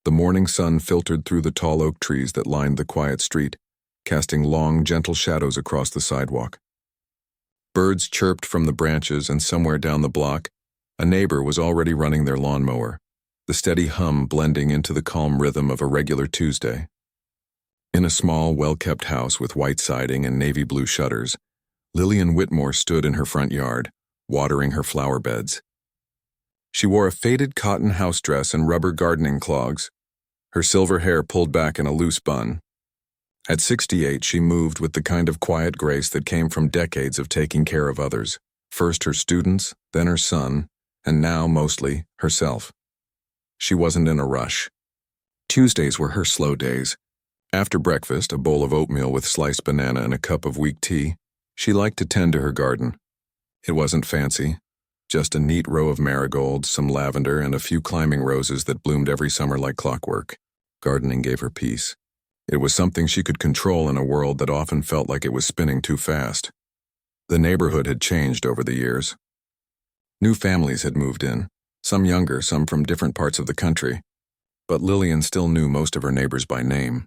The morning sun filtered through the tall oak trees that lined the quiet street, casting long, gentle shadows across the sidewalk. Birds chirped from the branches, and somewhere down the block, a neighbor was already running their lawnmower, the steady hum blending into the calm rhythm of a regular Tuesday. In a small, well-kept house with white siding and navy blue shutters, Lillian Whitmore stood in her front yard, watering her flower beds. She wore a faded cotton house dress and rubber gardening clogs, her silver hair pulled back in a loose bun. At 68, she moved with the kind of quiet grace that came from decades of taking care of others, first her students, then her son, and now, mostly, herself. She wasn't in a rush. Tuesdays were her slow days. After breakfast, a bowl of oatmeal with sliced banana and a cup of weak tea, she liked to tend to her garden. It wasn't fancy, just a neat row of marigolds, some lavender, and a few climbing roses that bloomed every summer like clockwork. Gardening gave her peace. It was something she could control in a world that often felt like it was spinning too fast. The neighborhood had changed over the years. New families had moved in, some younger, some from different parts of the country. But Lillian still knew most of her neighbors by name.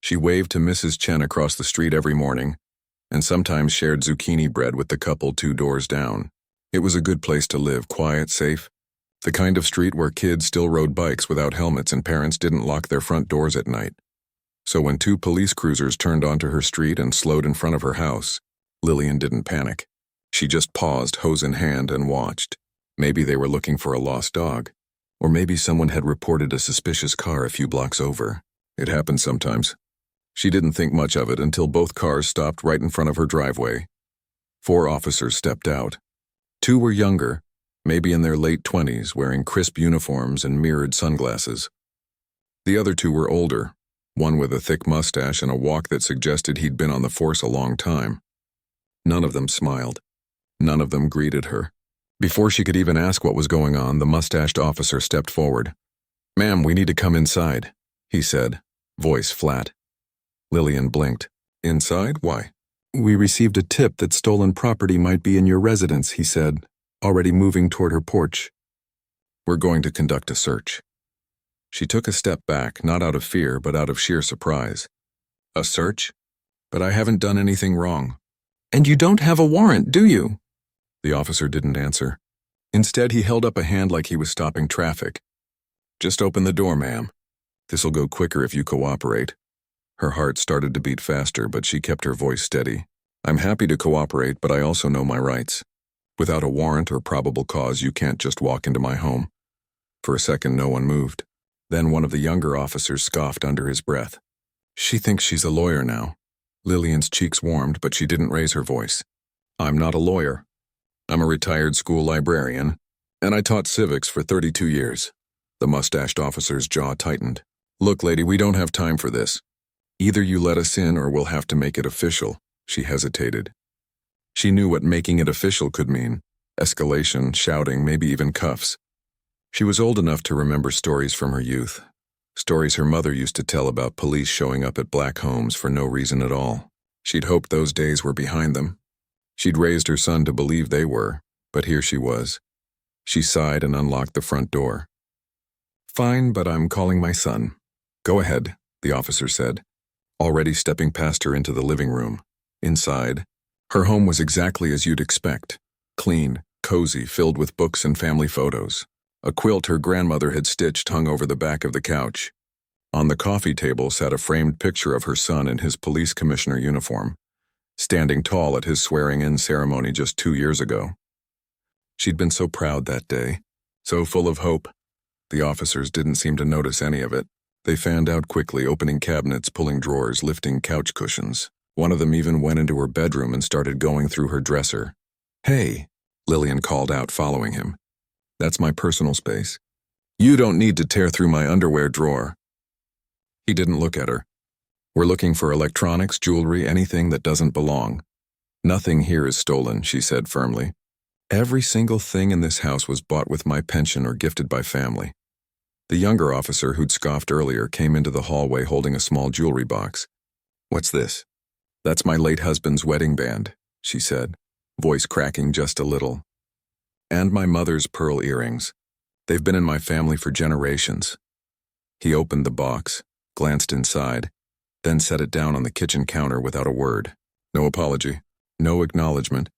She waved to Mrs. Chen across the street every morning, and sometimes shared zucchini bread with the couple 2 doors down. It was a good place to live, quiet, safe. The kind of street where kids still rode bikes without helmets and parents didn't lock their front doors at night. So when 2 police cruisers turned onto her street and slowed in front of her house, Lillian didn't panic. She just paused, hose in hand, and watched. Maybe they were looking for a lost dog. Or maybe someone had reported a suspicious car a few blocks over. It happened sometimes. She didn't think much of it until both cars stopped right in front of her driveway. 4 officers stepped out. 2 were younger, maybe in their late 20s, wearing crisp uniforms and mirrored sunglasses. The other 2 were older, one with a thick mustache and a walk that suggested he'd been on the force a long time. None of them smiled. None of them greeted her. Before she could even ask what was going on, the mustached officer stepped forward. "Ma'am, we need to come inside," he said, voice flat. Lillian blinked. "Inside? Why?" "We received a tip that stolen property might be in your residence," he said, already moving toward her porch. "We're going to conduct a search." She took a step back, not out of fear, but out of sheer surprise. "A search? But I haven't done anything wrong." "And you don't have a warrant, do you?" The officer didn't answer. Instead, he held up a hand like he was stopping traffic. "Just open the door, ma'am. This'll go quicker if you cooperate." Her heart started to beat faster, but she kept her voice steady. "I'm happy to cooperate, but I also know my rights. Without a warrant or probable cause, you can't just walk into my home." For a second, no one moved. Then one of the younger officers scoffed under his breath. "She thinks she's a lawyer now." Lillian's cheeks warmed, but she didn't raise her voice. "I'm not a lawyer. I'm a retired school librarian, and I taught civics for 32 years. The mustached officer's jaw tightened. "Look, lady, we don't have time for this. Either you let us in or we'll have to make it official." She hesitated. She knew what making it official could mean. Escalation, shouting, maybe even cuffs. She was old enough to remember stories from her youth. Stories her mother used to tell about police showing up at black homes for no reason at all. She'd hoped those days were behind them. She'd raised her son to believe they were, but here she was. She sighed and unlocked the front door. "Fine, but I'm calling my son." "Go ahead," the officer said, already stepping past her into the living room. Inside, her home was exactly as you'd expect. Clean, cozy, filled with books and family photos. A quilt her grandmother had stitched hung over the back of the couch. On the coffee table sat a framed picture of her son in his police commissioner uniform, standing tall at his swearing-in ceremony just 2 years ago. She'd been so proud that day, so full of hope. The officers didn't seem to notice any of it. They fanned out quickly, opening cabinets, pulling drawers, lifting couch cushions. One of them even went into her bedroom and started going through her dresser. "Hey," Lillian called out, following him. "That's my personal space. You don't need to tear through my underwear drawer." He didn't look at her. "We're looking for electronics, jewelry, anything that doesn't belong." "Nothing here is stolen," she said firmly. "Every single thing in this house was bought with my pension or gifted by family." The younger officer who'd scoffed earlier came into the hallway holding a small jewelry box. "What's this?" "That's my late husband's wedding band," she said, voice cracking just a little. "And my mother's pearl earrings. They've been in my family for generations." He opened the box, glanced inside, then set it down on the kitchen counter without a word. No apology, no acknowledgement.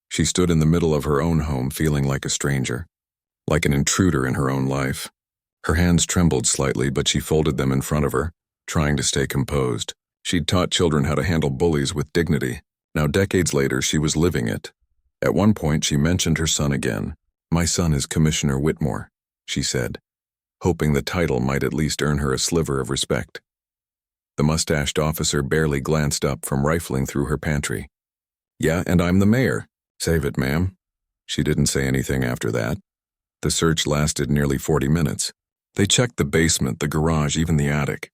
She stood in the middle of her own home feeling like a stranger, like an intruder in her own life. Her hands trembled slightly, but she folded them in front of her, trying to stay composed. She'd taught children how to handle bullies with dignity. Now, decades later, she was living it. At one point, she mentioned her son again. "My son is Commissioner Whitmore," she said, hoping the title might at least earn her a sliver of respect. The mustached officer barely glanced up from rifling through her pantry. "Yeah, and I'm the mayor." "Save it, ma'am." She didn't say anything after that. The search lasted nearly 40 minutes. They checked the basement, the garage, even the attic.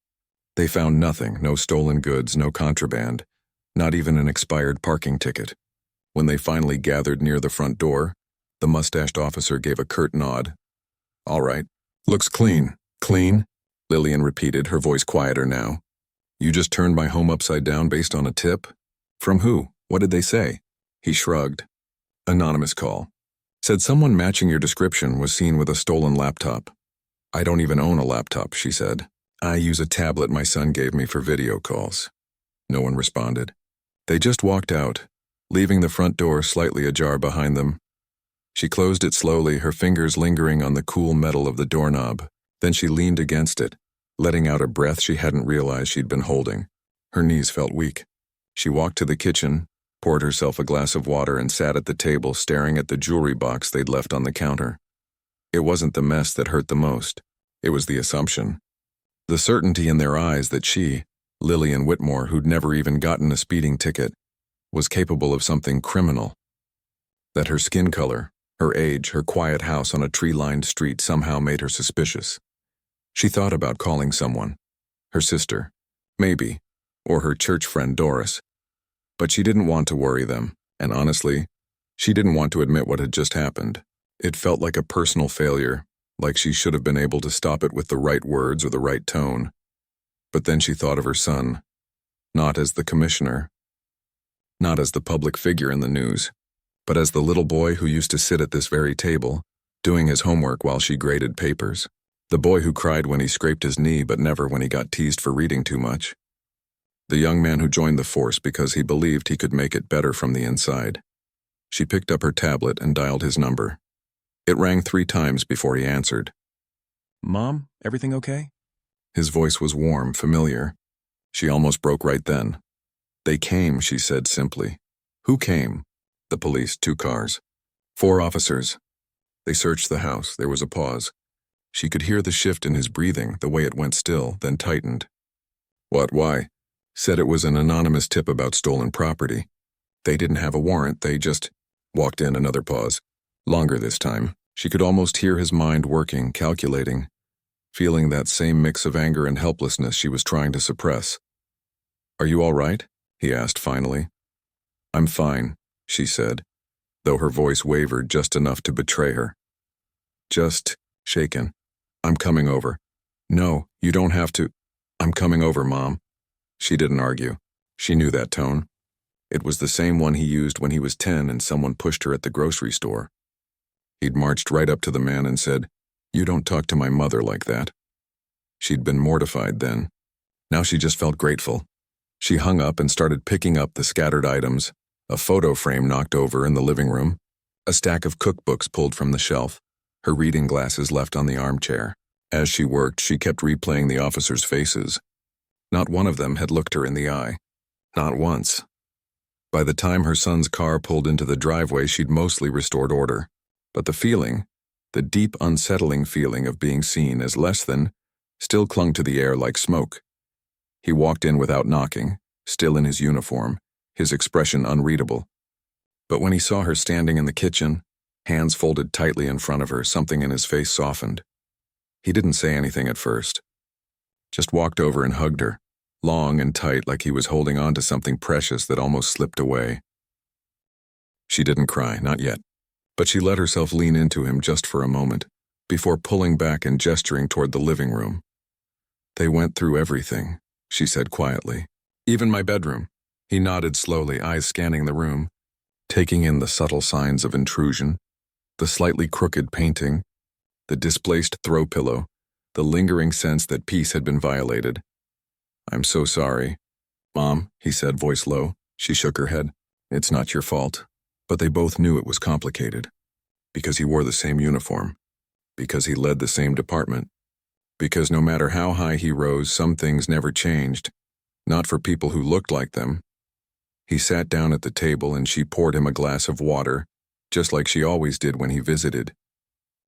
They found nothing, no stolen goods, no contraband, not even an expired parking ticket. When they finally gathered near the front door, the mustached officer gave a curt nod. "All right. Looks clean." "Clean?" Lillian repeated, her voice quieter now. "You just turned my home upside down based on a tip? From who? What did they say?" He shrugged. "Anonymous call. Said someone matching your description was seen with a stolen laptop." "I don't even own a laptop," she said. "I use a tablet my son gave me for video calls." No one responded. They just walked out, leaving the front door slightly ajar behind them. She closed it slowly, her fingers lingering on the cool metal of the doorknob. Then she leaned against it, letting out a breath she hadn't realized she'd been holding. Her knees felt weak. She walked to the kitchen, poured herself a glass of water, and sat at the table staring at the jewelry box they'd left on the counter. It wasn't the mess that hurt the most. It was the assumption. The certainty in their eyes that she, Lillian Whitmore, who'd never even gotten a speeding ticket, was capable of something criminal. That her skin color, her age, her quiet house on a tree-lined street somehow made her suspicious. She thought about calling someone. Her sister, maybe, or her church friend Doris. But she didn't want to worry them, and honestly, she didn't want to admit what had just happened. It felt like a personal failure, like she should have been able to stop it with the right words or the right tone. But then she thought of her son, not as the commissioner, not as the public figure in the news, but as the little boy who used to sit at this very table, doing his homework while she graded papers. The boy who cried when he scraped his knee but never when he got teased for reading too much. The young man who joined the force because he believed he could make it better from the inside. She picked up her tablet and dialed his number. It rang 3 times before he answered. "Mom, everything okay?" His voice was warm, familiar. She almost broke right then. "They came," she said simply. "Who came?" "The police, 2 cars. 4 officers. They searched the house." There was a pause. She could hear the shift in his breathing, the way it went still, then tightened. "What, why?" "Said it was an anonymous tip about stolen property. They didn't have a warrant, they just walked in." Another pause. Longer this time. She could almost hear his mind working, calculating, feeling that same mix of anger and helplessness she was trying to suppress. "Are you all right?" he asked finally. "I'm fine," she said, though her voice wavered just enough to betray her. "Just shaken. I'm coming over." "No, you don't have to." "I'm coming over, Mom." She didn't argue. She knew that tone. It was the same one he used when he was 10 and someone pushed her at the grocery store. He'd marched right up to the man and said, "You don't talk to my mother like that." She'd been mortified then. Now she just felt grateful. She hung up and started picking up the scattered items, a photo frame knocked over in the living room, a stack of cookbooks pulled from the shelf, her reading glasses left on the armchair. As she worked, she kept replaying the officers' faces. Not one of them had looked her in the eye. Not once. By the time her son's car pulled into the driveway, she'd mostly restored order. But the feeling, the deep, unsettling feeling of being seen as less than, still clung to the air like smoke. He walked in without knocking, still in his uniform, his expression unreadable. But when he saw her standing in the kitchen, hands folded tightly in front of her, something in his face softened. He didn't say anything at first. Just walked over and hugged her, long and tight, like he was holding on to something precious that almost slipped away. She didn't cry, not yet. But she let herself lean into him just for a moment, before pulling back and gesturing toward the living room. "They went through everything," she said quietly. "Even my bedroom." He nodded slowly, eyes scanning the room, taking in the subtle signs of intrusion, the slightly crooked painting, the displaced throw pillow, the lingering sense that peace had been violated. "I'm so sorry." "Mom," he said, voice low. She shook her head. "It's not your fault." But they both knew it was complicated. Because he wore the same uniform. Because he led the same department. Because no matter how high he rose, some things never changed. Not for people who looked like them. He sat down at the table and she poured him a glass of water, just like she always did when he visited.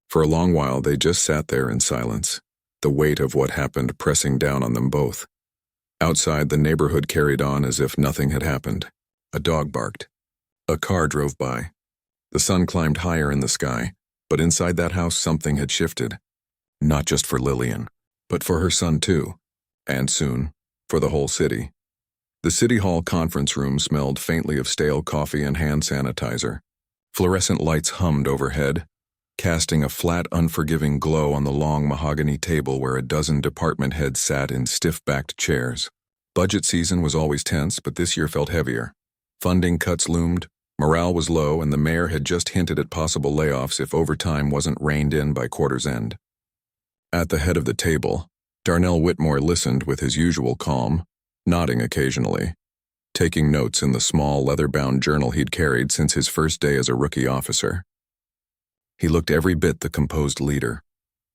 For a long while they just sat there in silence, the weight of what happened pressing down on them both. Outside, the neighborhood carried on as if nothing had happened. A dog barked. A car drove by. The sun climbed higher in the sky, but inside that house something had shifted. Not just for Lillian, but for her son too, and soon, for the whole city. The City Hall conference room smelled faintly of stale coffee and hand sanitizer. Fluorescent lights hummed overhead, casting a flat, unforgiving glow on the long mahogany table where a dozen department heads sat in stiff-backed chairs. Budget season was always tense, but this year felt heavier. Funding cuts loomed, morale was low, and the mayor had just hinted at possible layoffs if overtime wasn't reined in by quarter's end. At the head of the table, Darnell Whitmore listened with his usual calm, nodding occasionally, taking notes in the small leather-bound journal he'd carried since his first day as a rookie officer. He looked every bit the composed leader.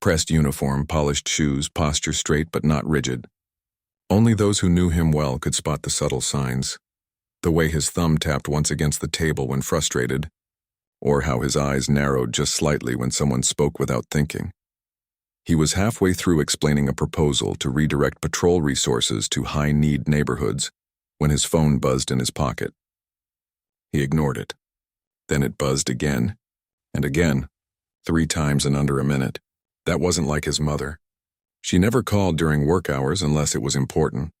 Pressed uniform, polished shoes, posture straight but not rigid. Only those who knew him well could spot the subtle signs. The way his thumb tapped once against the table when frustrated, or how his eyes narrowed just slightly when someone spoke without thinking. He was halfway through explaining a proposal to redirect patrol resources to high-need neighborhoods when his phone buzzed in his pocket. He ignored it. Then it buzzed again, and again, 3 times in under a minute. That wasn't like his mother. She never called during work hours unless it was important,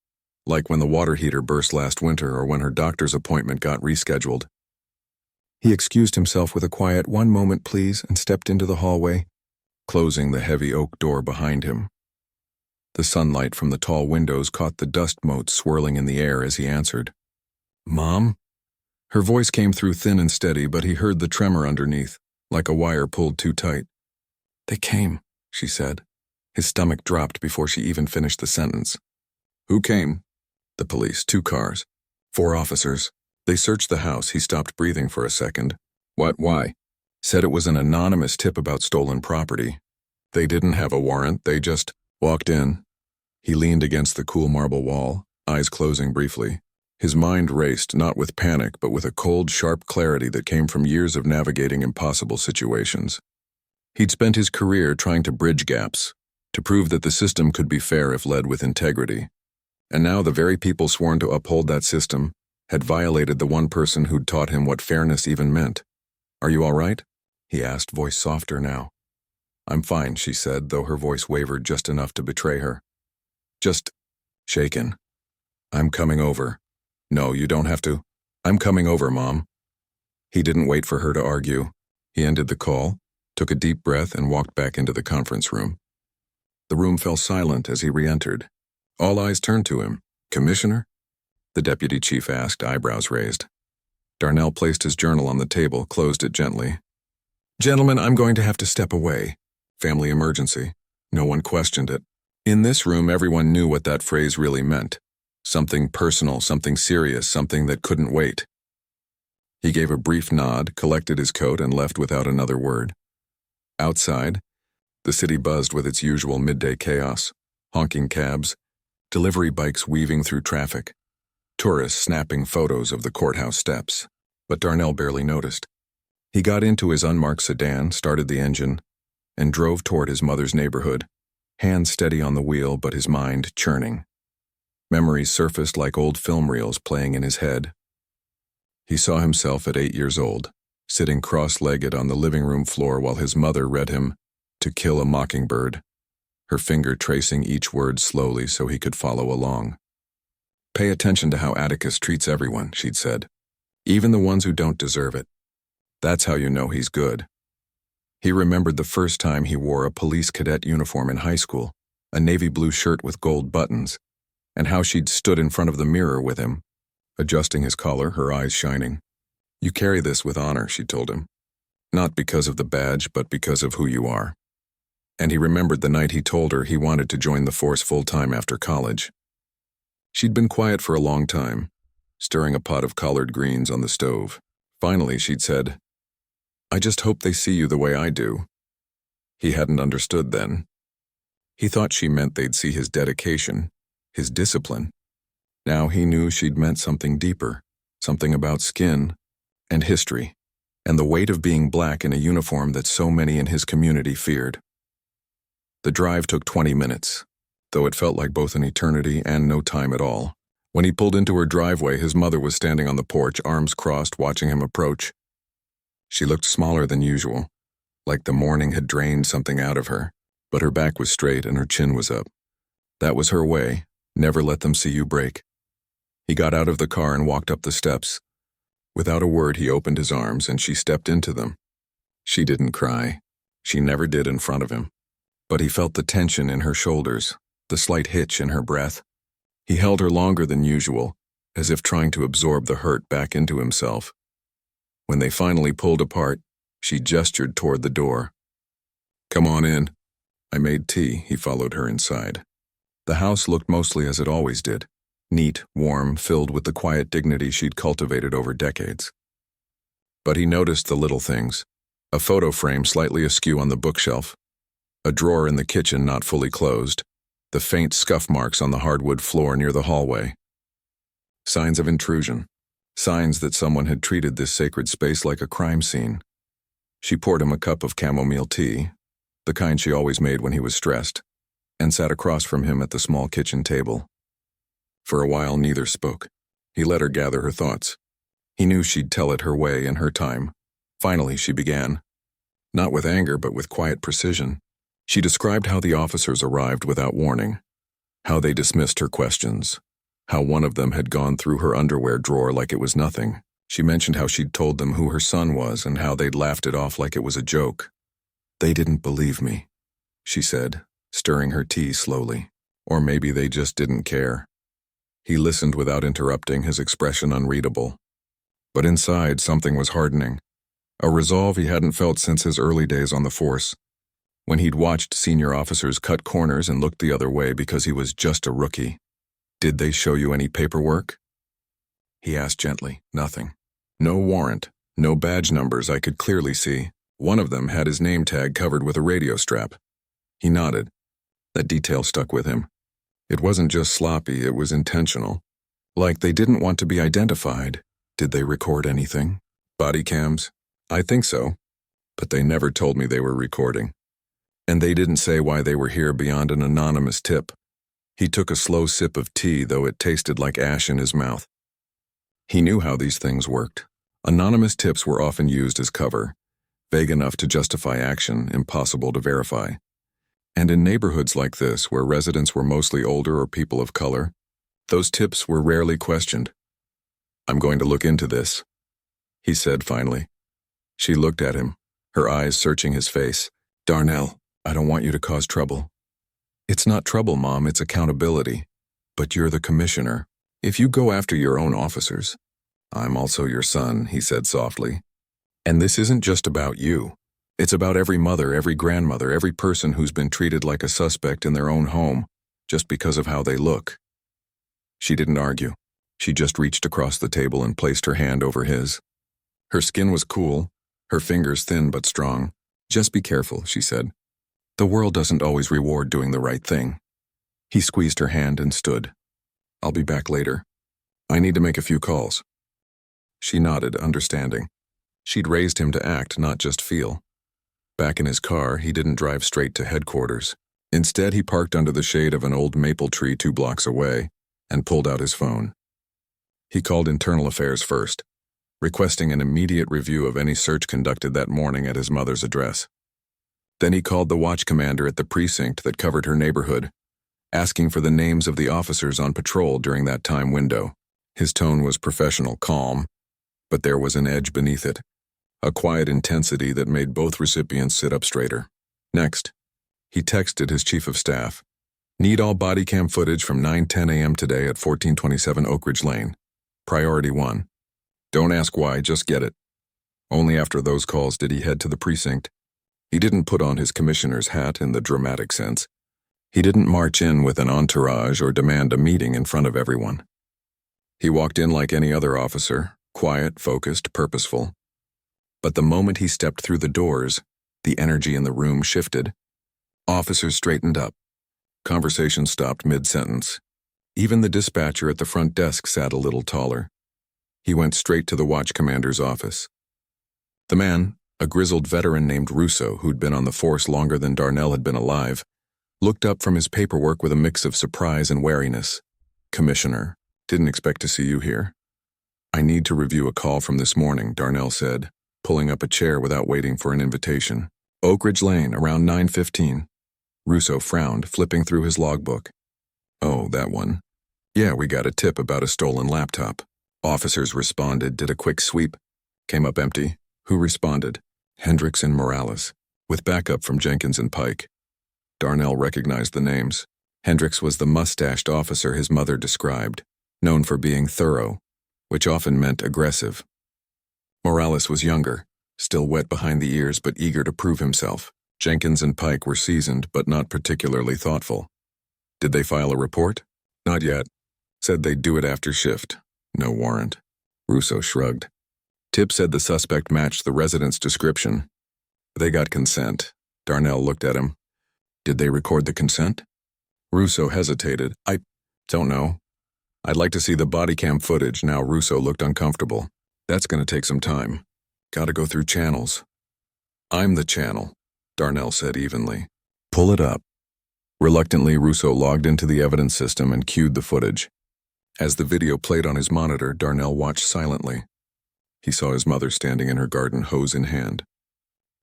like when the water heater burst last winter or when her doctor's appointment got rescheduled. He excused himself with a quiet "one moment, please," and stepped into the hallway, closing the heavy oak door behind him. The sunlight from the tall windows caught the dust motes swirling in the air as he answered. "Mom?" Her voice came through thin and steady, but he heard the tremor underneath, like a wire pulled too tight. "They came," she said. His stomach dropped before she even finished the sentence. "Who came?" "The police, 2 cars. 4 officers. They searched the house." He stopped breathing for a second. Why?" "Said it was an anonymous tip about stolen property. They didn't have a warrant, they just walked in." He leaned against the cool marble wall, eyes closing briefly. His mind raced, not with panic, but with a cold, sharp clarity that came from years of navigating impossible situations. He'd spent his career trying to bridge gaps, to prove that the system could be fair if led with integrity. And now the very people sworn to uphold that system had violated the one person who'd taught him what fairness even meant. "Are you all right?" he asked, voice softer now. "I'm fine," she said, though her voice wavered just enough to betray her. "Just shaken. I'm coming over." "No, you don't have to." "I'm coming over, Mom." He didn't wait for her to argue. He ended the call, took a deep breath, and walked back into the conference room. The room fell silent as he re-entered. All eyes turned to him. "Commissioner?" the deputy chief asked, eyebrows raised. Darnell placed his journal on the table, closed it gently. "Gentlemen, I'm going to have to step away. Family emergency." No one questioned it. In this room, everyone knew what that phrase really meant. Something personal, something serious, something that couldn't wait. He gave a brief nod, collected his coat, and left without another word. Outside, the city buzzed with its usual midday chaos. Honking cabs, delivery bikes weaving through traffic, tourists snapping photos of the courthouse steps. But Darnell barely noticed. He got into his unmarked sedan, started the engine, and drove toward his mother's neighborhood, hands steady on the wheel but his mind churning. Memories surfaced like old film reels playing in his head. He saw himself at 8 years old, sitting cross-legged on the living room floor while his mother read him "To Kill a Mockingbird," her finger tracing each word slowly so he could follow along. "Pay attention to how Atticus treats everyone," she'd said, "even the ones who don't deserve it. That's how you know he's good." He remembered the first time he wore a police cadet uniform in high school, a navy blue shirt with gold buttons, and how she'd stood in front of the mirror with him, adjusting his collar, her eyes shining. "You carry this with honor," she told him. "Not because of the badge, but because of who you are." And he remembered the night he told her he wanted to join the force full-time after college. She'd been quiet for a long time, stirring a pot of collard greens on the stove. Finally, she'd said, "I just hope they see you the way I do." He hadn't understood then. He thought she meant they'd see his dedication, his discipline. Now he knew she'd meant something deeper, something about skin and history, and the weight of being black in a uniform that so many in his community feared. The drive took 20 minutes, though it felt like both an eternity and no time at all. When he pulled into her driveway, his mother was standing on the porch, arms crossed, watching him approach. She looked smaller than usual, like the morning had drained something out of her, but her back was straight and her chin was up. That was her way, never let them see you break. He got out of the car and walked up the steps. Without a word, he opened his arms and she stepped into them. She didn't cry. She never did in front of him. But he felt the tension in her shoulders, the slight hitch in her breath. He held her longer than usual, as if trying to absorb the hurt back into himself. When they finally pulled apart, she gestured toward the door. "Come on in." "I made tea." He followed her inside. The house looked mostly as it always did, neat, warm, filled with the quiet dignity she'd cultivated over decades. But he noticed the little things: a photo frame slightly askew on the bookshelf, a drawer in the kitchen not fully closed, the faint scuff marks on the hardwood floor near the hallway. Signs of intrusion, signs that someone had treated this sacred space like a crime scene. She poured him a cup of chamomile tea, the kind she always made when he was stressed, and sat across from him at the small kitchen table. For a while, neither spoke. He let her gather her thoughts. He knew she'd tell it her way in her time. Finally, she began. Not with anger, but with quiet precision. She described how the officers arrived without warning, how they dismissed her questions, how one of them had gone through her underwear drawer like it was nothing. She mentioned how she'd told them who her son was and how they'd laughed it off like it was a joke. "They didn't believe me," she said, stirring her tea slowly. Or maybe they just didn't care. He listened without interrupting, his expression unreadable. But inside, something was hardening, a resolve he hadn't felt since his early days on the force, when he'd watched senior officers cut corners and looked the other way because he was just a rookie. "Did they show you any paperwork?" He asked gently. "Nothing. No warrant, no badge numbers I could clearly see. One of them had his name tag covered with a radio strap." He nodded. That detail stuck with him. It wasn't just sloppy, it was intentional. Like they didn't want to be identified. "Did they record anything?" "Body cams?" "I think so. But they never told me they were recording. And they didn't say why they were here beyond an anonymous tip." He took a slow sip of tea, though it tasted like ash in his mouth. He knew how these things worked. Anonymous tips were often used as cover, vague enough to justify action, impossible to verify. And in neighborhoods like this, where residents were mostly older or people of color, those tips were rarely questioned. "I'm going to look into this," he said finally. She looked at him, her eyes searching his face. "Darnell, I don't want you to cause trouble." "It's not trouble, Mom, it's accountability. But you're the commissioner. If you go after your own officers..." "I'm also your son," he said softly. "And this isn't just about you. It's about every mother, every grandmother, every person who's been treated like a suspect in their own home, just because of how they look." She didn't argue. She just reached across the table and placed her hand over his. Her skin was cool, her fingers thin but strong. "Just be careful," she said. "The world doesn't always reward doing the right thing." He squeezed her hand and stood. "I'll be back later. I need to make a few calls." She nodded, understanding. She'd raised him to act, not just feel. Back in his car, he didn't drive straight to headquarters. Instead, he parked under the shade of an old maple tree 2 blocks away and pulled out his phone. He called Internal Affairs first, requesting an immediate review of any search conducted that morning at his mother's address. Then he called the watch commander at the precinct that covered her neighborhood, asking for the names of the officers on patrol during that time window. His tone was professional, calm, but there was an edge beneath it, a quiet intensity that made both recipients sit up straighter. Next, he texted his chief of staff. "Need all body cam footage from 9:10 a.m. today at 1427 Oak Ridge Lane. Priority 1. Don't ask why, just get it." Only after those calls did he head to the precinct, He didn't put on his commissioner's hat in the dramatic sense. He didn't march in with an entourage or demand a meeting in front of everyone. He walked in like any other officer, quiet, focused, purposeful. But the moment he stepped through the doors, the energy in the room shifted. Officers straightened up. Conversation stopped mid-sentence. Even the dispatcher at the front desk sat a little taller. He went straight to the watch commander's office. The man, a grizzled veteran named Russo who'd been on the force longer than Darnell had been alive, looked up from his paperwork with a mix of surprise and wariness. "Commissioner, didn't expect to see you here." "I need to review a call from this morning," Darnell said, pulling up a chair without waiting for an invitation. "Oak Ridge Lane, around 9:15. Russo frowned, flipping through his logbook. "Oh, that one. Yeah, we got a tip about a stolen laptop." Officers responded, did a quick sweep. Came up empty. Who responded? Hendricks and Morales, with backup from Jenkins and Pike. Darnell recognized the names. Hendricks was the mustached officer his mother described, known for being thorough, which often meant aggressive. Morales was younger, still wet behind the ears but eager to prove himself. Jenkins and Pike were seasoned but not particularly thoughtful. Did they file a report? Not yet. Said they'd do it after shift. No warrant. Russo shrugged. Tip said the suspect matched the resident's description. They got consent. Darnell looked at him. Did they record the consent? Russo hesitated. I don't know. I'd like to see the body cam footage. Now Russo looked uncomfortable. That's going to take some time. Gotta go through channels. I'm the channel, Darnell said evenly. Pull it up. Reluctantly, Russo logged into the evidence system and cued the footage. As the video played on his monitor, Darnell watched silently. He saw his mother standing in her garden, hose in hand.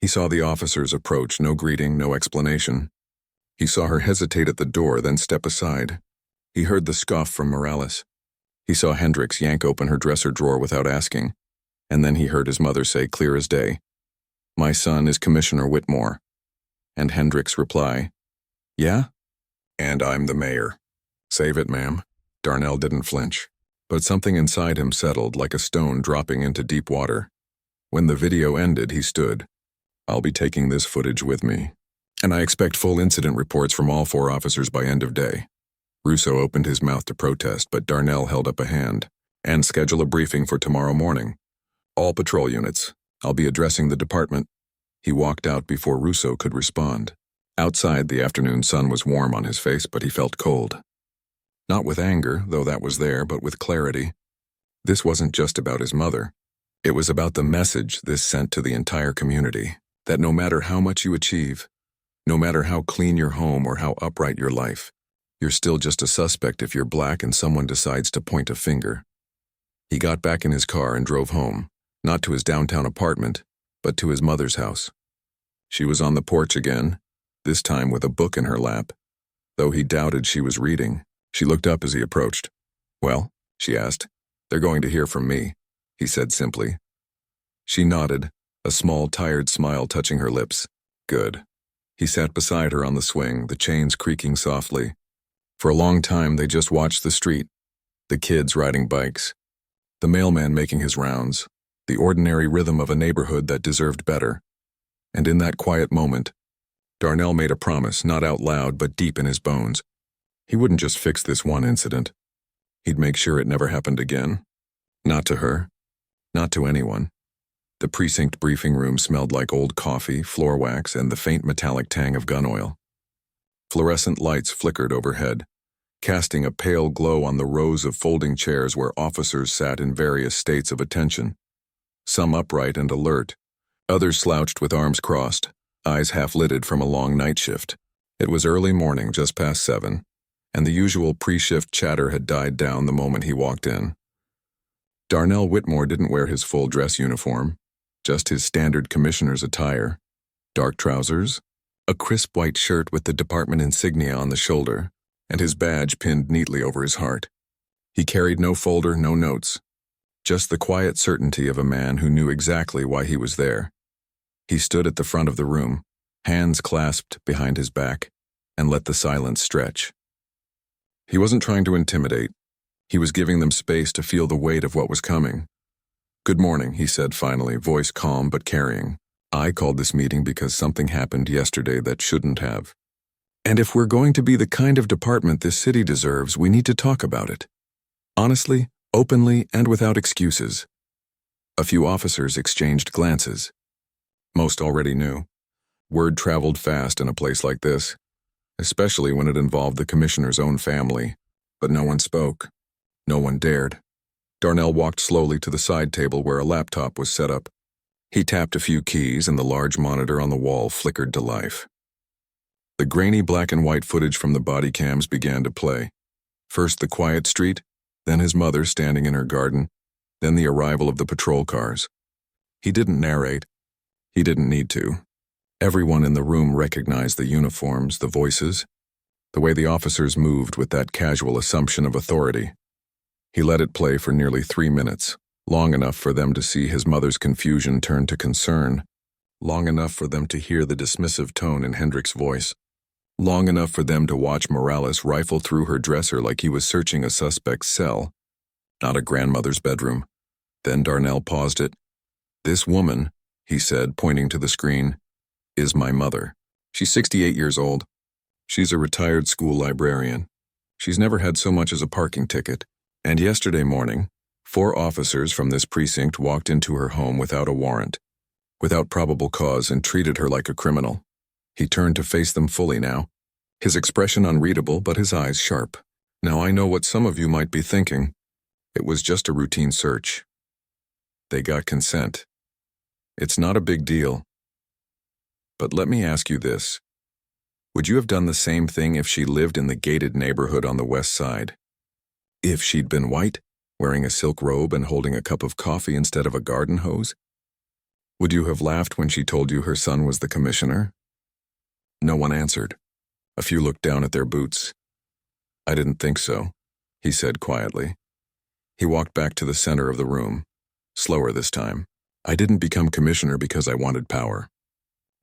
He saw the officers approach, no greeting, no explanation. He saw her hesitate at the door, then step aside. He heard the scoff from Morales. He saw Hendricks yank open her dresser drawer without asking, and then he heard his mother say clear as day, "My son is Commissioner Whitmore." And Hendricks reply, "Yeah? And I'm the mayor." "Save it, ma'am." Darnell didn't flinch, but something inside him settled like a stone dropping into deep water. When the video ended, he stood. "I'll be taking this footage with me, and I expect full incident reports from all 4 officers by end of day." Russo opened his mouth to protest, but Darnell held up a hand. "And schedule a briefing for tomorrow morning. All patrol units. I'll be addressing the department." He walked out before Russo could respond. Outside, the afternoon sun was warm on his face, but he felt cold. Not with anger, though that was there, but with clarity. This wasn't just about his mother. It was about the message this sent to the entire community, that no matter how much you achieve, no matter how clean your home or how upright your life, you're still just a suspect if you're black and someone decides to point a finger. He got back in his car and drove home, not to his downtown apartment, but to his mother's house. She was on the porch again, this time with a book in her lap. Though he doubted she was reading, she looked up as he approached. "Well?" she asked. "They're going to hear from me," he said simply. She nodded, a small, tired smile touching her lips. "Good." He sat beside her on the swing, the chains creaking softly. For a long time, they just watched the street, the kids riding bikes, the mailman making his rounds, the ordinary rhythm of a neighborhood that deserved better. And in that quiet moment, Darnell made a promise, not out loud but deep in his bones. He wouldn't just fix this one incident. He'd make sure it never happened again. Not to her. Not to anyone. The precinct briefing room smelled like old coffee, floor wax, and the faint metallic tang of gun oil. Fluorescent lights flickered overhead, casting a pale glow on the rows of folding chairs where officers sat in various states of attention. Some upright and alert, others slouched with arms crossed, eyes half-lidded from a long night shift. It was early morning, just past 7, and the usual pre-shift chatter had died down the moment he walked in. Darnell Whitmore didn't wear his full dress uniform, just his standard commissioner's attire. Dark trousers, a crisp white shirt with the department insignia on the shoulder, and his badge pinned neatly over his heart. He carried no folder, no notes, just the quiet certainty of a man who knew exactly why he was there. He stood at the front of the room, hands clasped behind his back, and let the silence stretch. He wasn't trying to intimidate. He was giving them space to feel the weight of what was coming. "Good morning," he said finally, voice calm but carrying. I called this meeting because something happened yesterday that shouldn't have. And if we're going to be the kind of department this city deserves, we need to talk about it. Honestly, openly, and without excuses. A few officers exchanged glances. Most already knew. Word traveled fast in a place like this, especially when it involved the commissioner's own family. But no one spoke. No one dared. Darnell walked slowly to the side table where a laptop was set up. He tapped a few keys and the large monitor on the wall flickered to life. The grainy black and white footage from the body cams began to play. First the quiet street, then his mother standing in her garden, then the arrival of the patrol cars. He didn't narrate. He didn't need to. Everyone in the room recognized the uniforms, the voices, the way the officers moved with that casual assumption of authority. He let it play for nearly 3 minutes, long enough for them to see his mother's confusion turn to concern, long enough for them to hear the dismissive tone in Hendricks' voice, long enough for them to watch Morales rifle through her dresser like he was searching a suspect's cell, not a grandmother's bedroom. Then Darnell paused it. "This woman," he said, pointing to the screen, "is my mother. She's 68 years old. She's a retired school librarian. She's never had so much as a parking ticket. And yesterday morning, 4 officers from this precinct walked into her home without a warrant, without probable cause, and treated her like a criminal." He turned to face them fully now, his expression unreadable but his eyes sharp. "Now I know what some of you might be thinking. It was just a routine search. They got consent. It's not a big deal. But let me ask you this. Would you have done the same thing if she lived in the gated neighborhood on the west side? If she'd been white, wearing a silk robe and holding a cup of coffee instead of a garden hose? Would you have laughed when she told you her son was the commissioner?" No one answered. A few looked down at their boots. "I didn't think so," he said quietly. He walked back to the center of the room, slower this time. "I didn't become commissioner because I wanted power.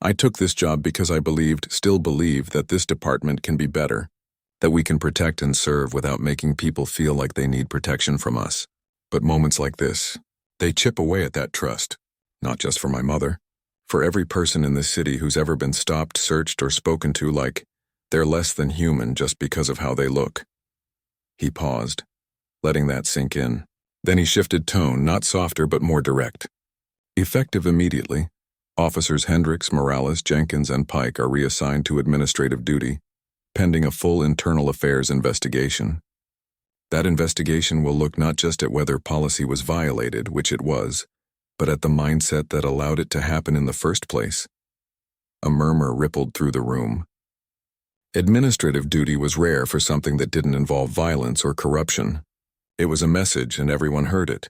I took this job because I still believe that this department can be better, that we can protect and serve without making people feel like they need protection from us. But moments like this, they chip away at that trust, not just for my mother, for every person in this city who's ever been stopped, searched, or spoken to like they're less than human just because of how they look." He paused, letting that sink in. Then he shifted tone, not softer but more direct. "Effective immediately, Officers Hendricks, Morales, Jenkins, and Pike are reassigned to administrative duty, pending a full internal affairs investigation. That investigation will look not just at whether policy was violated, which it was, but at the mindset that allowed it to happen in the first place." A murmur rippled through the room. Administrative duty was rare for something that didn't involve violence or corruption. It was a message and everyone heard it.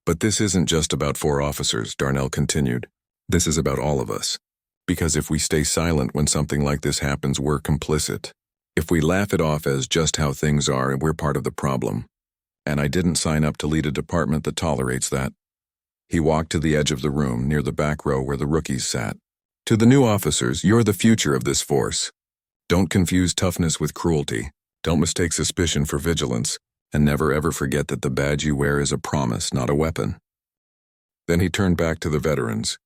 "But this isn't just about 4 officers," Darnell continued. "This is about all of us. Because if we stay silent when something like this happens, we're complicit. If we laugh it off as just how things are, we're part of the problem. And I didn't sign up to lead a department that tolerates that." He walked to the edge of the room, near the back row where the rookies sat. "To the new officers, you're the future of this force. Don't confuse toughness with cruelty. Don't mistake suspicion for vigilance. And never ever forget that the badge you wear is a promise, not a weapon." Then he turned back to the veterans.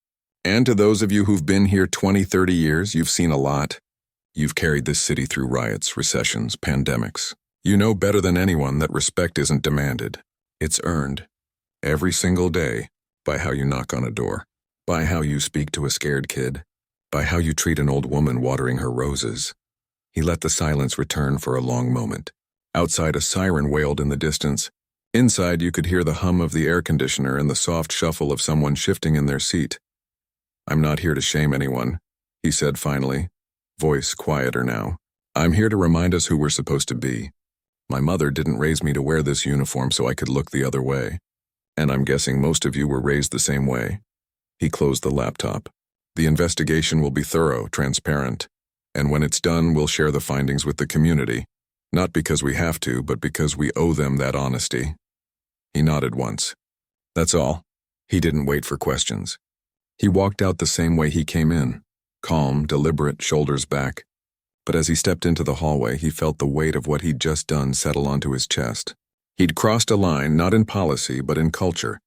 "And to those of you who've been here 20, 30 years, you've seen a lot. You've carried this city through riots, recessions, pandemics. You know better than anyone that respect isn't demanded. It's earned. Every single day, by how you knock on a door, by how you speak to a scared kid, by how you treat an old woman watering her roses." He let the silence return for a long moment. Outside, a siren wailed in the distance. Inside, you could hear the hum of the air conditioner and the soft shuffle of someone shifting in their seat. "I'm not here to shame anyone," he said finally, voice quieter now. "I'm here to remind us who we're supposed to be. My mother didn't raise me to wear this uniform so I could look the other way. And I'm guessing most of you were raised the same way." He closed the laptop. "The investigation will be thorough, transparent. And when it's done, we'll share the findings with the community. Not because we have to, but because we owe them that honesty." He nodded once. "That's all." He didn't wait for questions. He walked out the same way he came in, calm, deliberate, shoulders back. But as he stepped into the hallway, he felt the weight of what he'd just done settle onto his chest. He'd crossed a line, not in policy, but in culture.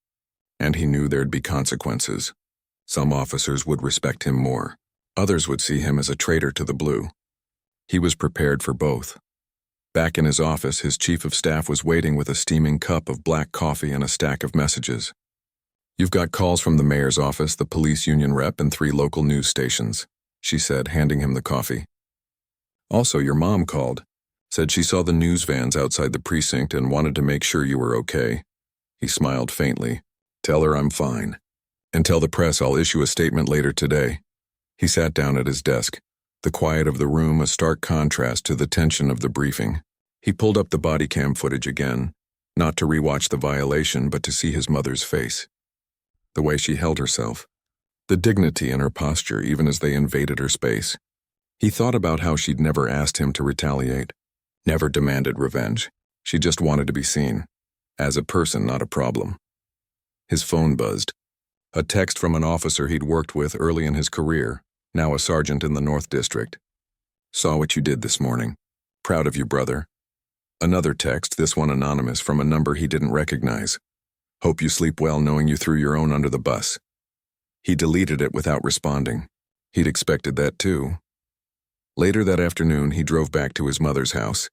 And he knew there'd be consequences. Some officers would respect him more. Others would see him as a traitor to the blue. He was prepared for both. Back in his office, his chief of staff was waiting with a steaming cup of black coffee and a stack of messages. "You've got calls from the mayor's office, the police union rep, and 3 local news stations," she said, handing him the coffee. "Also, your mom called. Said she saw the news vans outside the precinct and wanted to make sure you were okay." He smiled faintly. "Tell her I'm fine. And tell the press I'll issue a statement later today." He sat down at his desk, the quiet of the room a stark contrast to the tension of the briefing. He pulled up the body cam footage again, not to rewatch the violation but to see his mother's face. The way she held herself, the dignity in her posture even as they invaded her space. He thought about how she'd never asked him to retaliate, never demanded revenge. She just wanted to be seen. As a person, not a problem. His phone buzzed. A text from an officer he'd worked with early in his career, now a sergeant in the North District. "Saw what you did this morning. Proud of you, brother." Another text, this one anonymous, from a number he didn't recognize. "Hope you sleep well knowing you threw your own under the bus." He deleted it without responding. He'd expected that too. Later that afternoon, he drove back to his mother's house.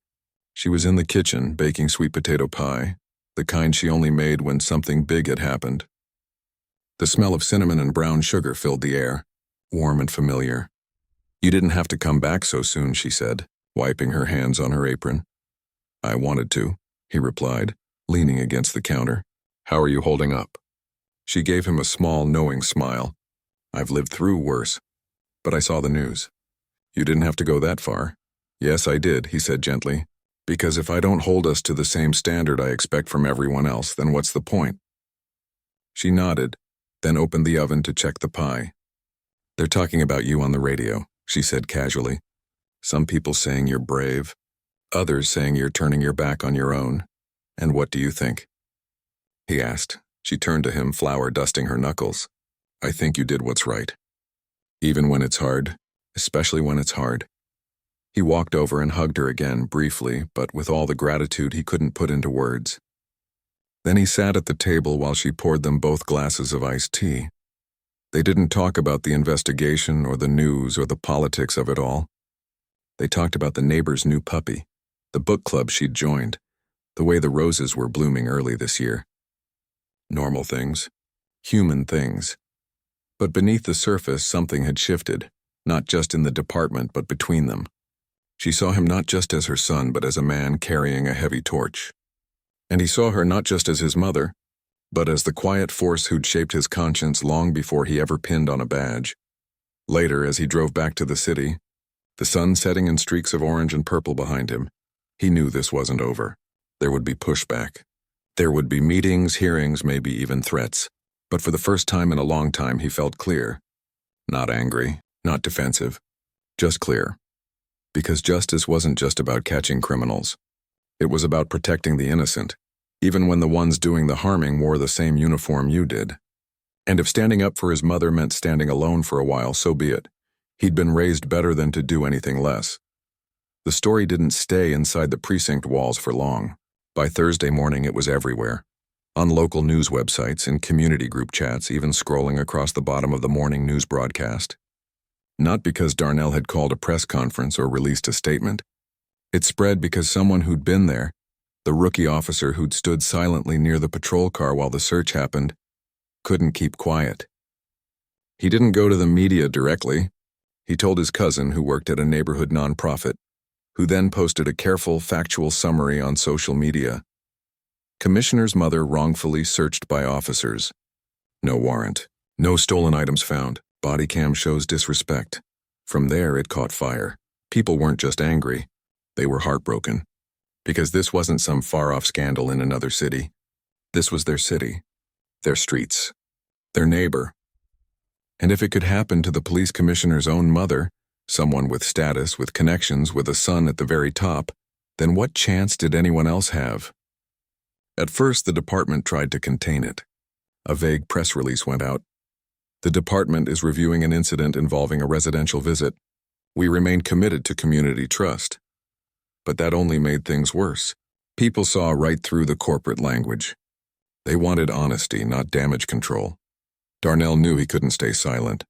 She was in the kitchen, baking sweet potato pie, the kind she only made when something big had happened. The smell of cinnamon and brown sugar filled the air, warm and familiar. "You didn't have to come back so soon," she said, wiping her hands on her apron. "I wanted to," he replied, leaning against the counter. "How are you holding up?" She gave him a small, knowing smile. "I've lived through worse. But I saw the news." "You didn't have to go that far." "Yes, I did," he said gently. "Because if I don't hold us to the same standard I expect from everyone else, then what's the point?" She nodded, then opened the oven to check the pie. "They're talking about you on the radio," she said casually. "Some people saying you're brave, others saying you're turning your back on your own. And what do you think?" He asked. She turned to him, flour dusting her knuckles. "I think you did what's right. Even when it's hard, especially when it's hard." He walked over and hugged her again, briefly, but with all the gratitude he couldn't put into words. Then he sat at the table while she poured them both glasses of iced tea. They didn't talk about the investigation or the news or the politics of it all. They talked about the neighbor's new puppy, the book club she'd joined, the way the roses were blooming early this year. Normal things, human things. But beneath the surface, something had shifted, not just in the department but between them. She saw him not just as her son but as a man carrying a heavy torch. And he saw her not just as his mother, but as the quiet force who'd shaped his conscience long before he ever pinned on a badge. Later, as he drove back to the city, the sun setting in streaks of orange and purple behind him, he knew this wasn't over. There would be pushback. There would be meetings, hearings, maybe even threats. But for the first time in a long time, he felt clear. Not angry, not defensive, just clear. Because justice wasn't just about catching criminals. It was about protecting the innocent, even when the ones doing the harming wore the same uniform you did. And if standing up for his mother meant standing alone for a while, so be it. He'd been raised better than to do anything less. The story didn't stay inside the precinct walls for long. By Thursday morning, it was everywhere. On local news websites, in community group chats, even scrolling across the bottom of the morning news broadcast. Not because Darnell had called a press conference or released a statement. It spread because someone who'd been there, the rookie officer who'd stood silently near the patrol car while the search happened, couldn't keep quiet. He didn't go to the media directly. He told his cousin, who worked at a neighborhood nonprofit, who then posted a careful, factual summary on social media. Commissioner's mother wrongfully searched by officers. No warrant. No stolen items found. Body cam shows disrespect. From there, it caught fire. People weren't just angry. They were heartbroken. Because this wasn't some far-off scandal in another city. This was their city, their streets, their neighbor. And if it could happen to the police commissioner's own mother, someone with status, with connections, with a son at the very top, then what chance did anyone else have? At first, the department tried to contain it. A vague press release went out. The department is reviewing an incident involving a residential visit. We remain committed to community trust. But that only made things worse. People saw right through the corporate language. They wanted honesty, not damage control. Darnell knew he couldn't stay silent.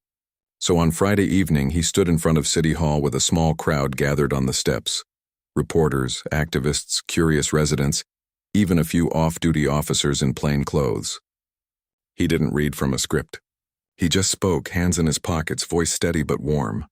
So on Friday evening, he stood in front of City Hall with a small crowd gathered on the steps. Reporters, activists, curious residents, even a few off-duty officers in plain clothes. He didn't read from a script. He just spoke, hands in his pockets, voice steady but warm.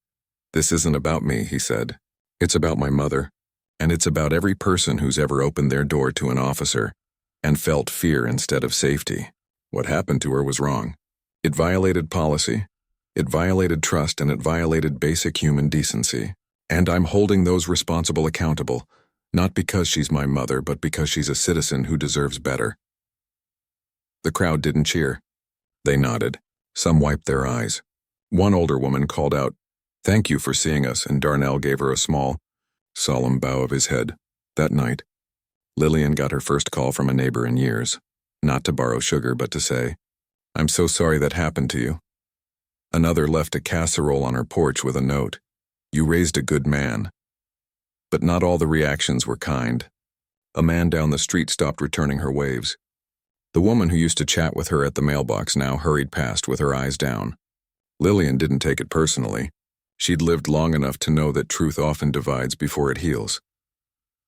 "This isn't about me," he said. "It's about my mother, and it's about every person who's ever opened their door to an officer and felt fear instead of safety. What happened to her was wrong. It violated policy, it violated trust, and it violated basic human decency. And I'm holding those responsible accountable, not because she's my mother, but because she's a citizen who deserves better." The crowd didn't cheer. They nodded. Some wiped their eyes. One older woman called out, "Thank you for seeing us," and Darnell gave her a small, solemn bow of his head. That night, Lillian got her first call from a neighbor in years, not to borrow sugar, but to say, "I'm so sorry that happened to you." Another left a casserole on her porch with a note, "You raised a good man." But not all the reactions were kind. A man down the street stopped returning her waves. The woman who used to chat with her at the mailbox now hurried past with her eyes down. Lillian didn't take it personally. She'd lived long enough to know that truth often divides before it heals.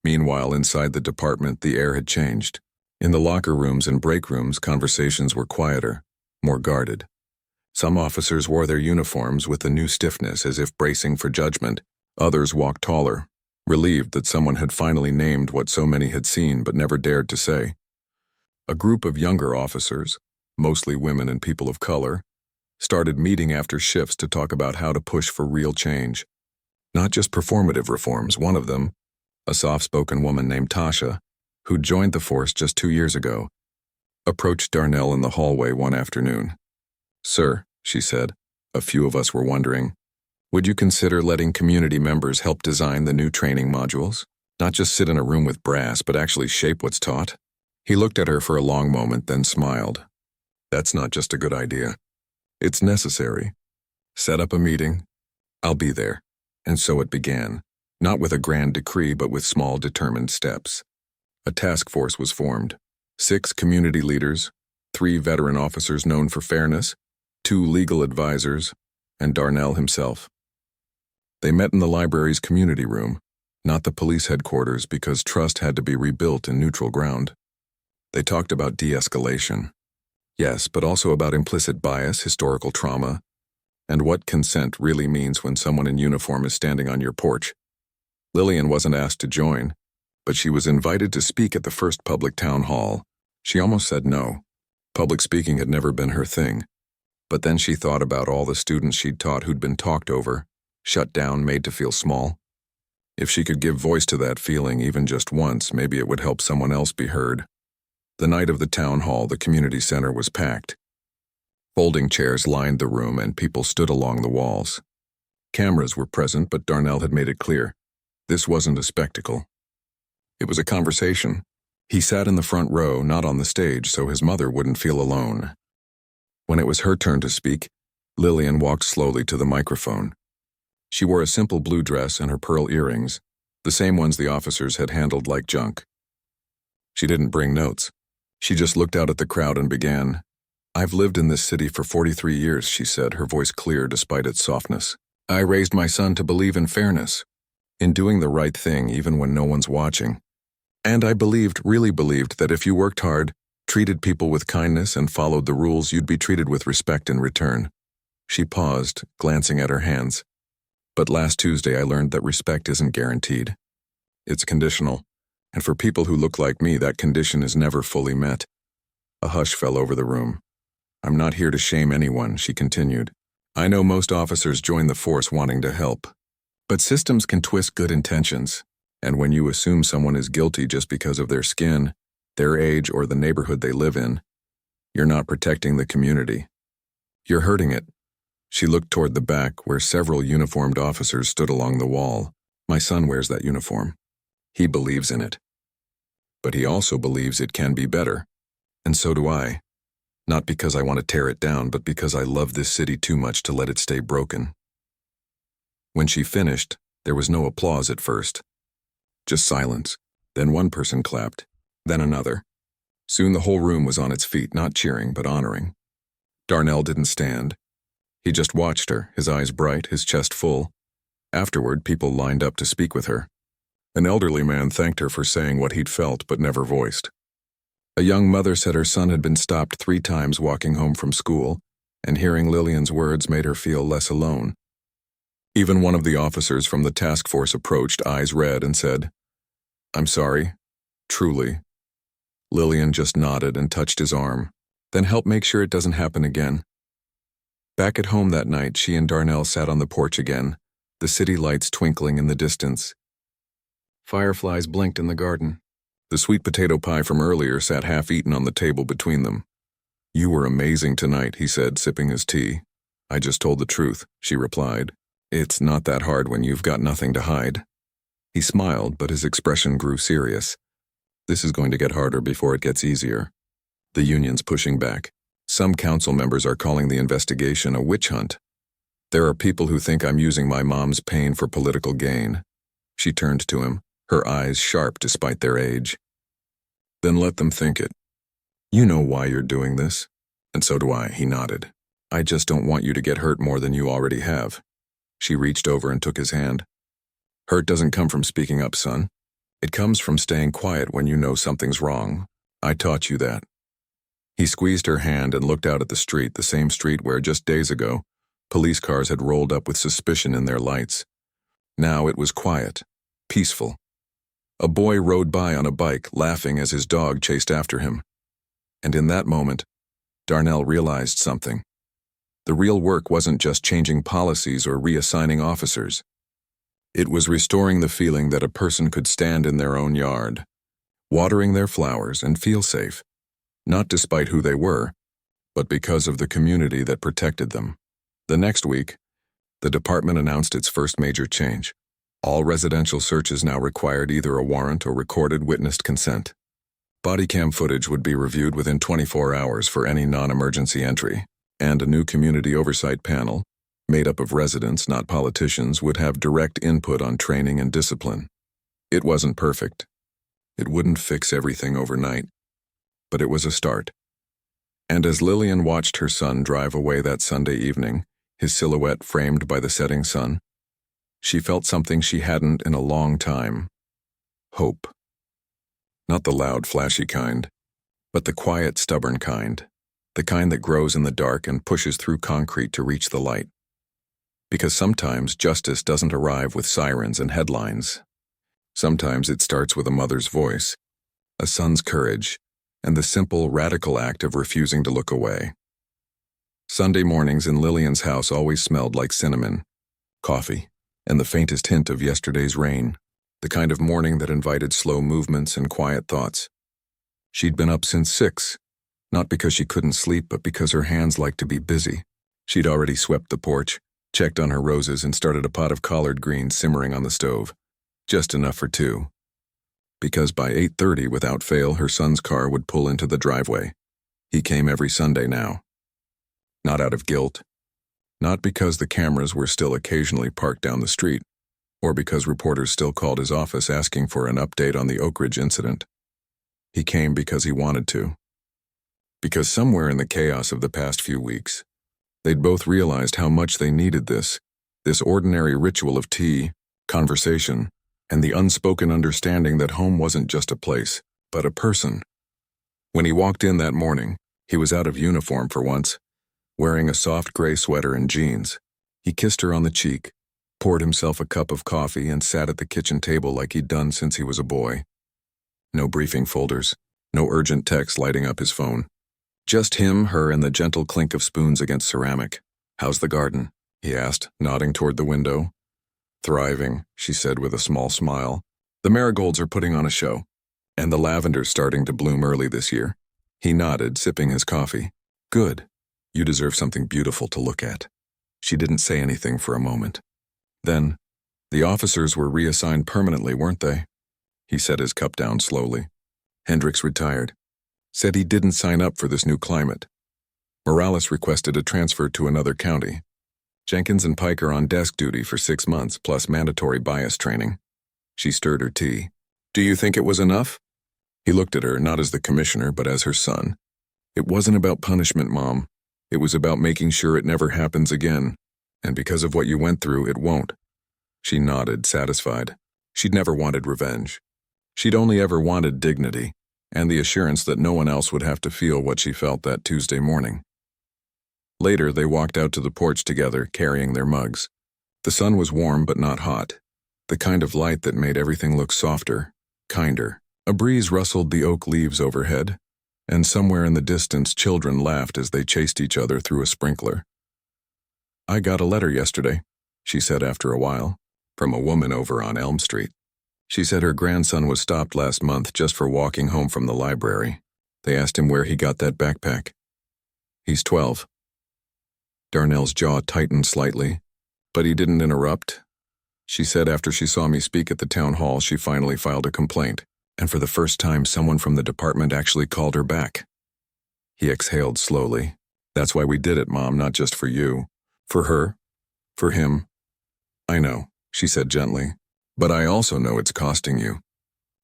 Meanwhile, inside the department, the air had changed. In the locker rooms and break rooms, conversations were quieter, more guarded. Some officers wore their uniforms with a new stiffness, as if bracing for judgment. Others walked taller, relieved that someone had finally named what so many had seen but never dared to say. A group of younger officers, mostly women and people of color, started meeting after shifts to talk about how to push for real change. Not just performative reforms. One of them, a soft-spoken woman named Tasha, who joined the force just 2 years ago, approached Darnell in the hallway one afternoon. "Sir," she said, "a few of us were wondering, would you consider letting community members help design the new training modules? Not just sit in a room with brass, but actually shape what's taught?" He looked at her for a long moment, then smiled. "That's not just a good idea. It's necessary. Set up a meeting. I'll be there." And so it began, not with a grand decree, but with small, determined steps. A task force was formed. 6 community leaders, 3 veteran officers known for fairness, 2 legal advisors, and Darnell himself. They met in the library's community room, not the police headquarters, because trust had to be rebuilt in neutral ground. They talked about de-escalation. Yes, but also about implicit bias, historical trauma, and what consent really means when someone in uniform is standing on your porch. Lillian wasn't asked to join, but she was invited to speak at the first public town hall. She almost said no. Public speaking had never been her thing. But then she thought about all the students she'd taught who'd been talked over, shut down, made to feel small. If she could give voice to that feeling even just once, maybe it would help someone else be heard. The night of the town hall, the community center was packed. Folding chairs lined the room and people stood along the walls. Cameras were present, but Darnell had made it clear. This wasn't a spectacle. It was a conversation. He sat in the front row, not on the stage, so his mother wouldn't feel alone. When it was her turn to speak, Lillian walked slowly to the microphone. She wore a simple blue dress and her pearl earrings, the same ones the officers had handled like junk. She didn't bring notes. She just looked out at the crowd and began. "I've lived in this city for 43 years, she said, her voice clear despite its softness. "I raised my son to believe in fairness, in doing the right thing even when no one's watching. And I really believed that if you worked hard, treated people with kindness, and followed the rules, you'd be treated with respect in return." She paused, glancing at her hands. "But last Tuesday I learned that respect isn't guaranteed. It's conditional. And for people who look like me, that condition is never fully met." A hush fell over the room. "I'm not here to shame anyone," she continued. "I know most officers join the force wanting to help. But systems can twist good intentions. And when you assume someone is guilty just because of their skin, their age, or the neighborhood they live in, you're not protecting the community. You're hurting it." She looked toward the back, where several uniformed officers stood along the wall. "My son wears that uniform. He believes in it. But he also believes it can be better. And so do I. Not because I want to tear it down, but because I love this city too much to let it stay broken." When she finished, there was no applause at first. Just silence. Then one person clapped. Then another. Soon the whole room was on its feet, not cheering, but honoring. Darnell didn't stand. He just watched her, his eyes bright, his chest full. Afterward, people lined up to speak with her. An elderly man thanked her for saying what he'd felt but never voiced. A young mother said her son had been stopped 3 times walking home from school, and hearing Lillian's words made her feel less alone. Even one of the officers from the task force approached, eyes red, and said, "I'm sorry, truly." Lillian just nodded and touched his arm. "Then help make sure it doesn't happen again." Back at home that night, she and Darnell sat on the porch again, the city lights twinkling in the distance. Fireflies blinked in the garden. The sweet potato pie from earlier sat half-eaten on the table between them. "You were amazing tonight," he said, sipping his tea. "I just told the truth," she replied. "It's not that hard when you've got nothing to hide." He smiled, but his expression grew serious. "This is going to get harder before it gets easier." The union's pushing back. Some council members are calling the investigation a witch hunt. "There are people who think I'm using my mom's pain for political gain." She turned to him, her eyes sharp despite their age. "Then let them think it. You know why you're doing this." "And so do I," he nodded. "I just don't want you to get hurt more than you already have." She reached over and took his hand. "Hurt doesn't come from speaking up, son. It comes from staying quiet when you know something's wrong. I taught you that." He squeezed her hand and looked out at the street, the same street where, just days ago, police cars had rolled up with suspicion in their lights. Now it was quiet, peaceful. A boy rode by on a bike, laughing as his dog chased after him. And in that moment, Darnell realized something. The real work wasn't just changing policies or reassigning officers. It was restoring the feeling that a person could stand in their own yard, watering their flowers, and feel safe, not despite who they were, but because of the community that protected them. The next week, the department announced its first major change. All residential searches now required either a warrant or recorded witnessed consent. Body cam footage would be reviewed within 24 hours for any non-emergency entry, and a new community oversight panel, made up of residents, not politicians, would have direct input on training and discipline. It wasn't perfect. It wouldn't fix everything overnight, but it was a start. And as Lillian watched her son drive away that Sunday evening, his silhouette framed by the setting sun, she felt something she hadn't in a long time. Hope. Not the loud, flashy kind, but the quiet, stubborn kind. The kind that grows in the dark and pushes through concrete to reach the light. Because sometimes justice doesn't arrive with sirens and headlines. Sometimes it starts with a mother's voice, a son's courage, and the simple, radical act of refusing to look away. Sunday mornings in Lillian's house always smelled like cinnamon, coffee, and the faintest hint of yesterday's rain, the kind of morning that invited slow movements and quiet thoughts. She'd been up since 6, not because she couldn't sleep, but because her hands liked to be busy. She'd already swept the porch, checked on her roses, and started a pot of collard greens simmering on the stove, just enough for 2. Because by 8:30, without fail, her son's car would pull into the driveway. He came every Sunday now. Not out of guilt. Not because the cameras were still occasionally parked down the street, or because reporters still called his office asking for an update on the Oak Ridge incident. He came because he wanted to. Because somewhere in the chaos of the past few weeks, they'd both realized how much they needed this ordinary ritual of tea, conversation, and the unspoken understanding that home wasn't just a place, but a person. When he walked in that morning, he was out of uniform for once, wearing a soft gray sweater and jeans. He kissed her on the cheek, poured himself a cup of coffee, and sat at the kitchen table like he'd done since he was a boy. No briefing folders, no urgent text lighting up his phone. Just him, her, and the gentle clink of spoons against ceramic. "How's the garden?" he asked, nodding toward the window. "Thriving," she said with a small smile. "The marigolds are putting on a show, and the lavender's starting to bloom early this year." He nodded, sipping his coffee. "Good. You deserve something beautiful to look at." She didn't say anything for a moment. Then, "The officers were reassigned permanently, weren't they?" He set his cup down slowly. "Hendricks retired. Said he didn't sign up for this new climate. Morales requested a transfer to another county. Jenkins and Pike are on desk duty for 6 months, plus mandatory bias training." She stirred her tea. "Do you think it was enough?" He looked at her, not as the commissioner, but as her son. "It wasn't about punishment, Mom. It was about making sure it never happens again. And because of what you went through, it won't. She nodded, satisfied. She'd never wanted revenge. She'd only ever wanted dignity, and the assurance that no one else would have to feel what she felt that Tuesday morning. Later, they walked out to the porch together, carrying their mugs. The sun was warm but not hot, the kind of light that made everything look softer, kinder. A breeze rustled the oak leaves overhead, and somewhere in the distance children laughed as they chased each other through a sprinkler. "I got a letter yesterday," she said after a while, "from a woman over on Elm Street. She said her grandson was stopped last month just for walking home from the library. They asked him where he got that backpack. He's 12. Darnell's jaw tightened slightly, but he didn't interrupt. She said after she saw me speak at the town hall, she finally filed a complaint, and for the first time someone from the department actually called her back. He exhaled slowly. "That's why we did it, Mom, not just for you. For her. For him. I know," she said gently. "But I also know it's costing you.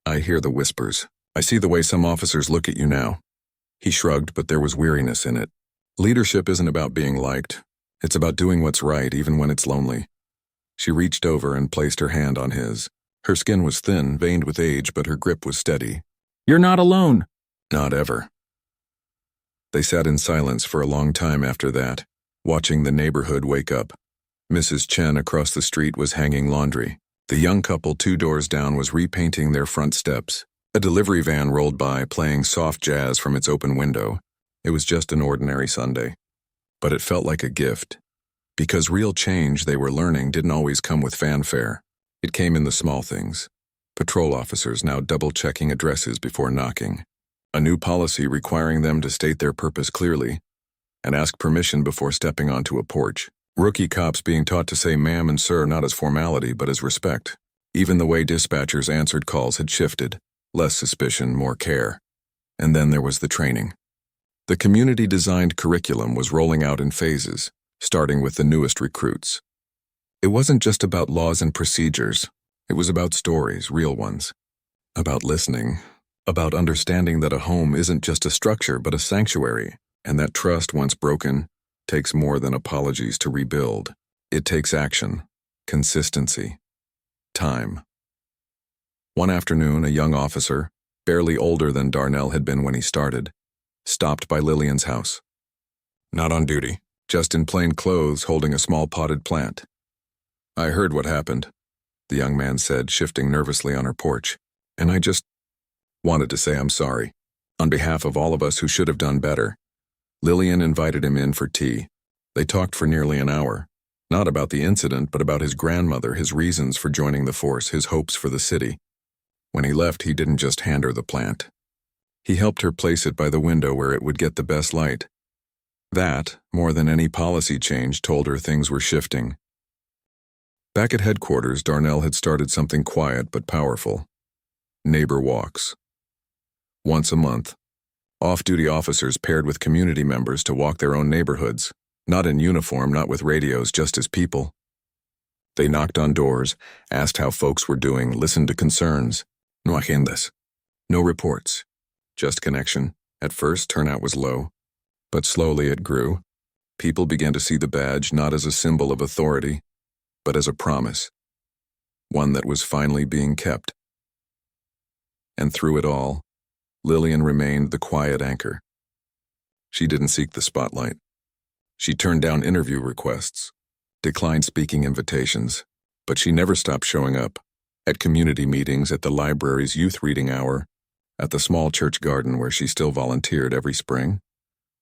I hear the whispers. I see the way some officers look at you now." He shrugged, but there was weariness in it. Leadership isn't about being liked. It's about doing what's right, even when it's lonely. She reached over and placed her hand on his. Her skin was thin, veined with age, but her grip was steady. "You're not alone." "Not ever." They sat in silence for a long time after that, watching the neighborhood wake up. Mrs. Chen across the street was hanging laundry. The young couple 2 doors down was repainting their front steps. A delivery van rolled by, playing soft jazz from its open window. It was just an ordinary Sunday. But it felt like a gift. Because real change, they were learning, didn't always come with fanfare. It came in the small things. Patrol officers now double-checking addresses before knocking. A new policy requiring them to state their purpose clearly and ask permission before stepping onto a porch. Rookie cops being taught to say ma'am and sir not as formality but as respect. Even the way dispatchers answered calls had shifted. Less suspicion, more care. And then there was the training. The community-designed curriculum was rolling out in phases, starting with the newest recruits. It wasn't just about laws and procedures. It was about stories, real ones. About listening. About understanding that a home isn't just a structure but a sanctuary, and that trust, once broken, takes more than apologies to rebuild. It takes action, consistency, time. One afternoon, a young officer, barely older than Darnell had been when he started, stopped by Lillian's house. Not on duty, just in plain clothes holding a small potted plant. "I heard what happened," the young man said, shifting nervously on her porch, "and I just wanted to say I'm sorry, on behalf of all of us who should have done better." Lillian invited him in for tea. They talked for nearly an hour, not about the incident, but about his grandmother, his reasons for joining the force, his hopes for the city. When he left, he didn't just hand her the plant. He helped her place it by the window where it would get the best light. That, more than any policy change, told her things were shifting. Back at headquarters, Darnell had started something quiet but powerful. Neighbor walks. Once a month, off-duty officers paired with community members to walk their own neighborhoods, not in uniform, not with radios, just as people. They knocked on doors, asked how folks were doing, listened to concerns. No agendas. No reports. Just connection. At first, turnout was low, but slowly it grew. People began to see the badge not as a symbol of authority, but as a promise. One that was finally being kept. And through it all, Lillian remained the quiet anchor. She didn't seek the spotlight. She turned down interview requests, declined speaking invitations, but she never stopped showing up. At community meetings, at the library's youth reading hour, at the small church garden where she still volunteered every spring.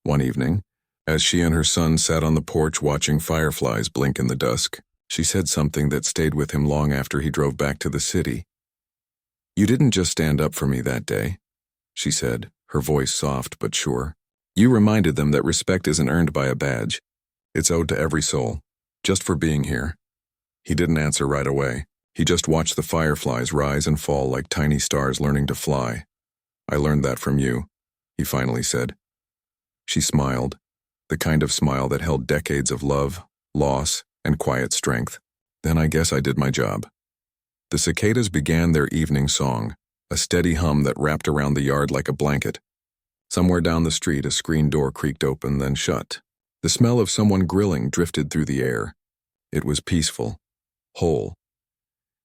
One evening, as she and her son sat on the porch watching fireflies blink in the dusk, she said something that stayed with him long after he drove back to the city. "You didn't just stand up for me that day," she said, her voice soft but sure. "You reminded them that respect isn't earned by a badge. It's owed to every soul, just for being here." He didn't answer right away. He just watched the fireflies rise and fall like tiny stars learning to fly. "I learned that from you," he finally said. She smiled, the kind of smile that held decades of love, loss, and quiet strength. "Then I guess I did my job." The cicadas began their evening song, a steady hum that wrapped around the yard like a blanket. Somewhere down the street, a screen door creaked open, then shut. The smell of someone grilling drifted through the air. It was peaceful, whole.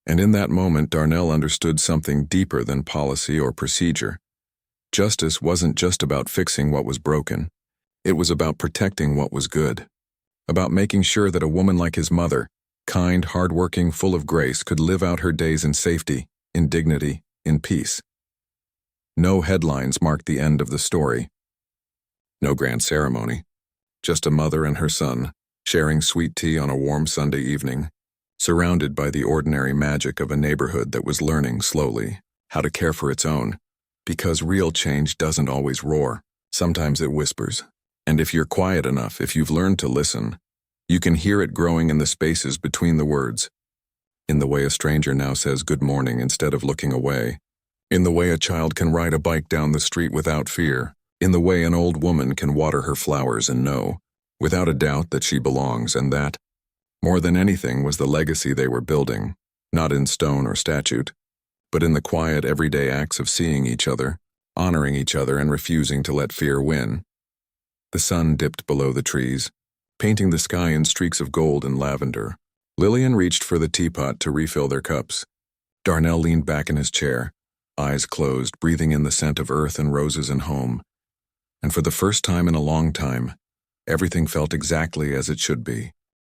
And in that moment, Darnell understood something deeper than policy or procedure. Justice wasn't just about fixing what was broken. It was about protecting what was good. About making sure that a woman like his mother, kind, hardworking, full of grace, could live out her days in safety, in dignity, in peace. No headlines marked the end of the story. No grand ceremony. Just a mother and her son, sharing sweet tea on a warm Sunday evening, surrounded by the ordinary magic of a neighborhood that was learning slowly how to care for its own. Because real change doesn't always roar. Sometimes it whispers. And if you're quiet enough, if you've learned to listen, you can hear it growing in the spaces between the words. In the way a stranger now says good morning instead of looking away. In the way a child can ride a bike down the street without fear. In the way an old woman can water her flowers and know, without a doubt, that she belongs, and that, more than anything, was the legacy they were building, not in stone or statute, but in the quiet, everyday acts of seeing each other, honoring each other, and refusing to let fear win. The sun dipped below the trees, painting the sky in streaks of gold and lavender. Lillian reached for the teapot to refill their cups. Darnell leaned back in his chair, eyes closed, breathing in the scent of earth and roses and home. And for the first time in a long time, everything felt exactly as it should be.